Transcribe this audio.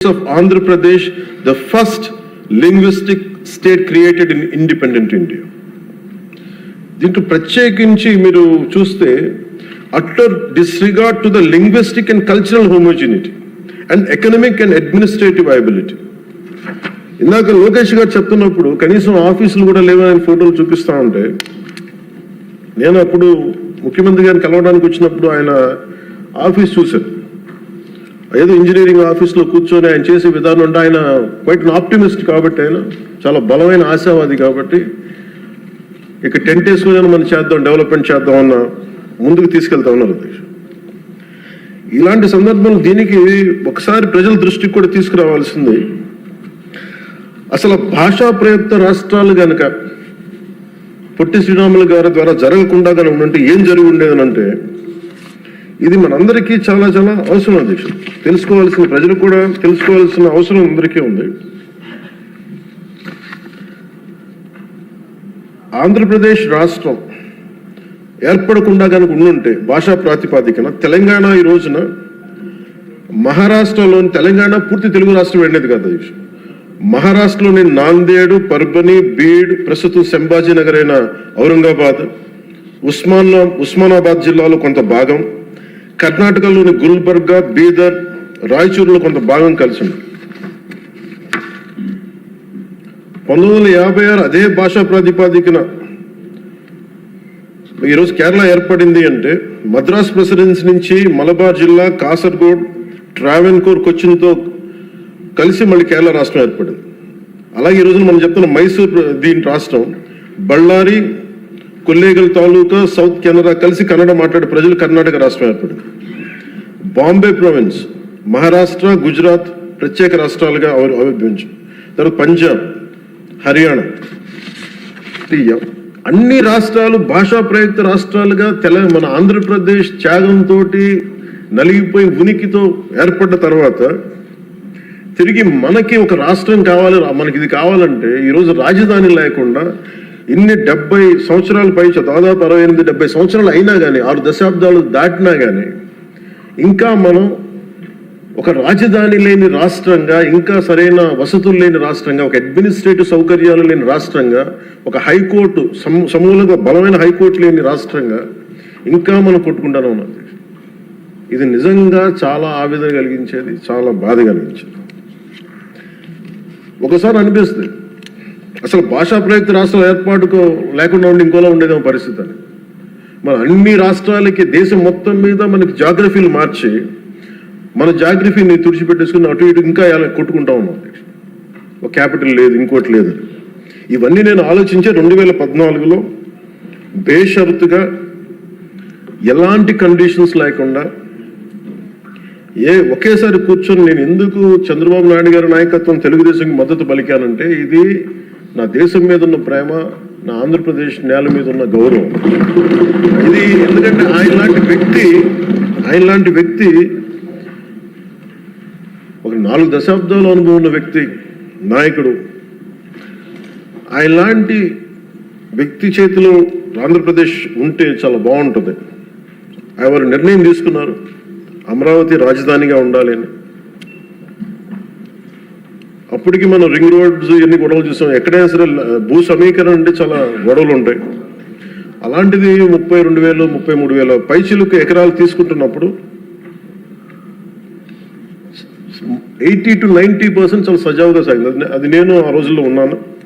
of Andhra Pradesh, the first linguistic state created in independent India. దీంట్లో ప్రత్యేకించి మీరు చూస్తే utter disregard to the linguistic and cultural homogeneity and economic and administrative viability. ఇందాక లోకేష్ గారు చెప్తున్నప్పుడు కనీసం ఆఫీసులు కూడా లేవని ఫోటోలు చూపిస్తా ఉంటే నేను అప్పుడు ముఖ్యమంత్రి గారిని కలవడానికి వచ్చినప్పుడు ఆయన ఆఫీస్ చూశాను. ఏదో ఇంజనీరింగ్ ఆఫీస్లో కూర్చొని ఆయన చేసే విధానం అంటే ఆయన క్వైట్ ఆప్టిమిస్ట్ కాబట్టి ఆయన చాలా బలమైన ఆశావాది కాబట్టి ఇక 10 days మనం చేద్దాం డెవలప్మెంట్ చేద్దాం అన్న ముందుకు తీసుకెళ్తా ఉన్నారు. ఇలాంటి సందర్భంలో దీనికి ఒకసారి ప్రజల దృష్టికి కూడా తీసుకురావాల్సింది. అసలు భాషా ప్రయుక్త రాష్ట్రాలు కనుక పొట్టి శ్రీరాములు గారి ద్వారా జరగకుండా కనుక ఉంటే ఏం జరిగి ఉండేదనంటే ఇది మనందరికీ చాలా చాలా అవసరం. అధ్యక్షుడు తెలుసుకోవాల్సిన ప్రజలు కూడా తెలుసుకోవాల్సిన అవసరం అందరికీ ఉంది. ఆంధ్రప్రదేశ్ రాష్ట్రం ఏర్పడకుండా కనుక ఉండుంటే భాషా ప్రాతిపాదికన తెలంగాణ ఈ రోజున మహారాష్ట్రలోని తెలంగాణ పూర్తి తెలుగు రాష్ట్రం వెళ్ళేది కాదు అధ్యక్షుడు. మహారాష్ట్రలోని నాందేడ్, పర్బని, బీడ్, ప్రస్తుతం సంభాజీనగర్ అయిన ఔరంగాబాద్, ఉస్మానాబాద్ జిల్లాలో కొంత భాగం, కర్ణాటకలోని గుల్బర్గా, బీదర్, రాయచూరులో కొంత భాగం కలిసి ఉంది. 1956 అదే భాషా ప్రాతిపాదికన ఈరోజు కేరళ ఏర్పడింది అంటే మద్రాస్ ప్రెసిడెన్సీ నుంచి మలబార్ జిల్లా, కాసర్గోడ్, ట్రావెన్కోర్, కొచ్చిన్తో కలిసి మళ్ళీ కేరళ రాష్ట్రం ఏర్పడింది. అలాగే ఈరోజు మనం చెప్తున్న మైసూర్ దీని రాష్ట్రం, బళ్ళారి, కొల్లేగల్ తాలూకా, సౌత్ కెనరా కలిసి కన్నడ మాట్లాడే ప్రజలు కర్ణాటక రాష్ట్రం ఏర్పడింది. బాంబే ప్రావిన్స్, మహారాష్ట్ర, గుజరాత్ ప్రత్యేక రాష్ట్రాలుగా ఆవిర్భవించాయి. తర్వాత పంజాబ్, హర్యానా, అన్ని రాష్ట్రాలు భాషా ప్రయుక్త రాష్ట్రాలుగా మన ఆంధ్రప్రదేశ్ త్యాగంతో నలిగిపోయి ఉనికితో ఏర్పడ్డ తర్వాత తిరిగి మనకి ఒక రాష్ట్రం కావాలి, మనకి ఇది కావాలంటే ఈరోజు రాజధాని లేకుండా ఇన్ని 70 సంవత్సరాల పై దాదాపు 68-70 సంవత్సరాలు అయినా కానీ 6 దశాబ్దాలు దాటినా కానీ ఇంకా మనం ఒక రాజధాని లేని రాష్ట్రంగా, ఇంకా సరైన వసతులు లేని రాష్ట్రంగా, ఒక అడ్మినిస్ట్రేటివ్ సౌకర్యాలు లేని రాష్ట్రంగా, ఒక హైకోర్టు సమూలంగా బలమైన హైకోర్టు లేని రాష్ట్రంగా ఇంకా మనం కొట్టుకుంటానే ఉన్నాం. ఇది నిజంగా చాలా ఆవేదన కలిగించేది, చాలా బాధ కలిగించేది. ఒకసారి అనిపిస్తుంది అసలు భాషా ప్రయుక్త రాష్ట్రాల ఏర్పాటుకు లేకుండా ఉండి ఇంకోలా ఉండేదేమో పరిస్థితి అని. మన అన్ని రాష్ట్రాలకి దేశం మొత్తం మీద మనకి జాగ్రఫీలు మార్చి మన జాగ్రఫీని తుడిచిపెట్టేసుకుని అటు ఇటు ఇంకా కొట్టుకుంటా ఉన్నాం. ఒక క్యాపిటల్ లేదు, ఇంకోటి లేదు. ఇవన్నీ నేను ఆలోచించే 2014లో బేషరతుగా ఎలాంటి కండిషన్స్ లేకుండా ఒకేసారి కూర్చొని నేను ఎందుకు చంద్రబాబు నాయుడు గారి నాయకత్వం తెలుగుదేశంకి మద్దతు పలికానంటే ఇది నా దేశం మీద ఉన్న ప్రేమ, నా ఆంధ్రప్రదేశ్ నేల మీద ఉన్న గౌరవం. ఇది ఎందుకంటే ఆయన లాంటి వ్యక్తి ఒక 4 దశాబ్దాల అనుభవం ఉన్న వ్యక్తి, నాయకుడు. ఆయన లాంటి వ్యక్తి చేతిలో ఆంధ్రప్రదేశ్ ఉంటే చాలా బాగుంటుంది. ఆయన నిర్ణయం తీసుకున్నారు అమరావతి రాజధానిగా ఉండాలి అని. అప్పటికి మనం రింగ్ రోడ్స్ ఎన్ని గొడవలు చూసాం. ఎక్కడైనా సరే భూ సమీకరణ అంటే చాలా గొడవలు ఉంటాయి. అలాంటిది 32,000 33,000 పైచిలకు ఎకరాలు తీసుకుంటున్నప్పుడు 80 to 90% చాలా సజావుగా సాగింది. అది నేను ఆ రోజుల్లో ఉన్నాను.